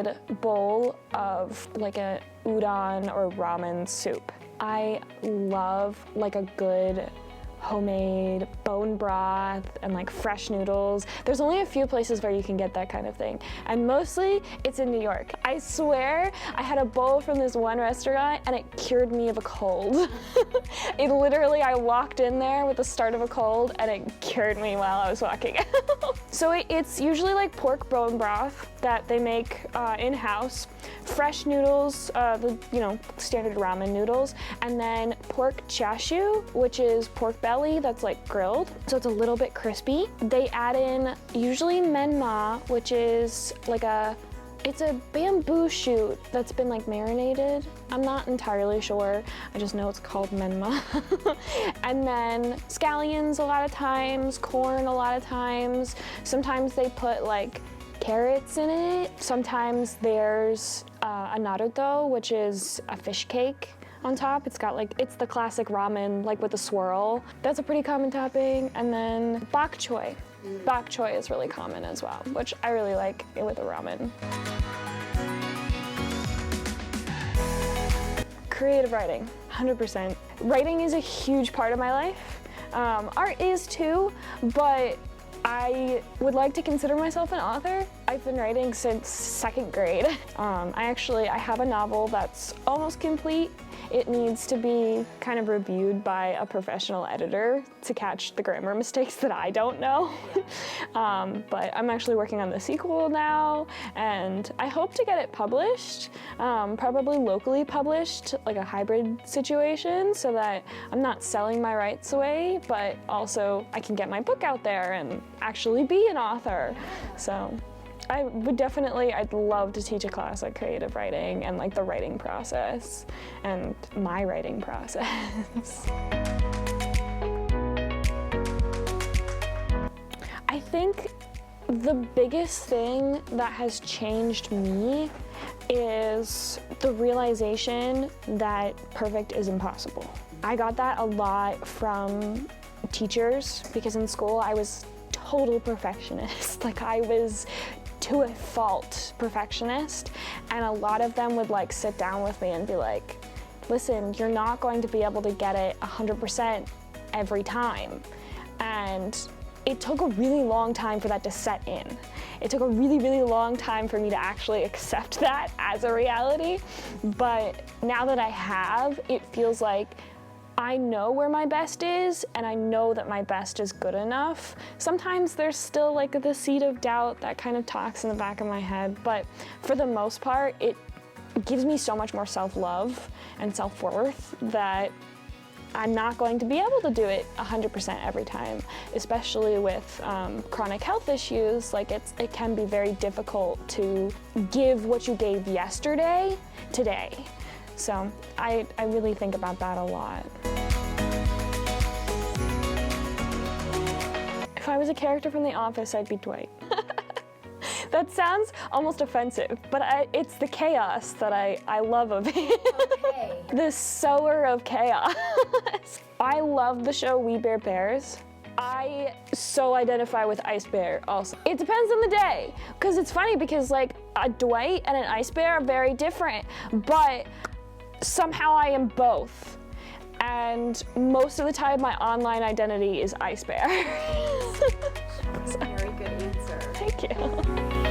good bowl of like a udon or ramen soup. I love like a good homemade bone broth and like fresh noodles. There's only a few places where you can get that kind of thing, and mostly it's in New York. I swear I had a bowl from this one restaurant and it cured me of a cold. It literally, I walked in there with the start of a cold and it cured me while I was walking out. So it's usually like pork bone broth that they make in-house, fresh noodles, the standard ramen noodles, and then pork chashu, which is pork belly that's like grilled, so it's a little bit crispy. They add in usually menma, which is like it's a bamboo shoot that's been like marinated. I'm not entirely sure. I just know it's called menma. And then scallions a lot of times, corn a lot of times. Sometimes they put like carrots in it. Sometimes there's a naruto, which is a fish cake on top. It's got like, it's the classic ramen, like with a swirl. That's a pretty common topping. And then bok choy. Bok choy is really common as well, which I really like it with a ramen. Creative writing, 100%. Writing is a huge part of my life. Art is too, but I would like to consider myself an author. I've been writing since 2nd grade. I have a novel that's almost complete. It needs to be kind of reviewed by a professional editor to catch the grammar mistakes that I don't know. But I'm actually working on the sequel now, and I hope to get it published, probably locally published, like a hybrid situation, so that I'm not selling my rights away, but also I can get my book out there and actually be an author. So I'd love to teach a class like creative writing and like the writing process and my writing process. I think the biggest thing that has changed me is the realization that perfect is impossible. I got that a lot from teachers because in school I was total perfectionist. Like I was to a fault perfectionist, and a lot of them would like sit down with me and be like, listen, you're not going to be able to get it 100% every time. And it took a really long time for that to set in. It took a really, really long time for me to actually accept that as a reality. But now that I have, it feels like I know where my best is, and I know that my best is good enough. Sometimes there's still like the seed of doubt that kind of talks in the back of my head, but for the most part, it gives me so much more self-love and self-worth that I'm not going to be able to do it 100% every time, especially with chronic health issues. Like it can be very difficult to give what you gave yesterday, today. So I really think about that a lot. If I was a character from The Office, I'd be Dwight. That sounds almost offensive, but it's the chaos that I love of it. Okay. The sower of chaos. I love the show We Bare Bears. I so identify with Ice Bear also. It depends on the day, because it's funny because like a Dwight and an Ice Bear are very different, but somehow I am both. And most of the time my online identity is Ice Bear. That's a very good answer. Thank you.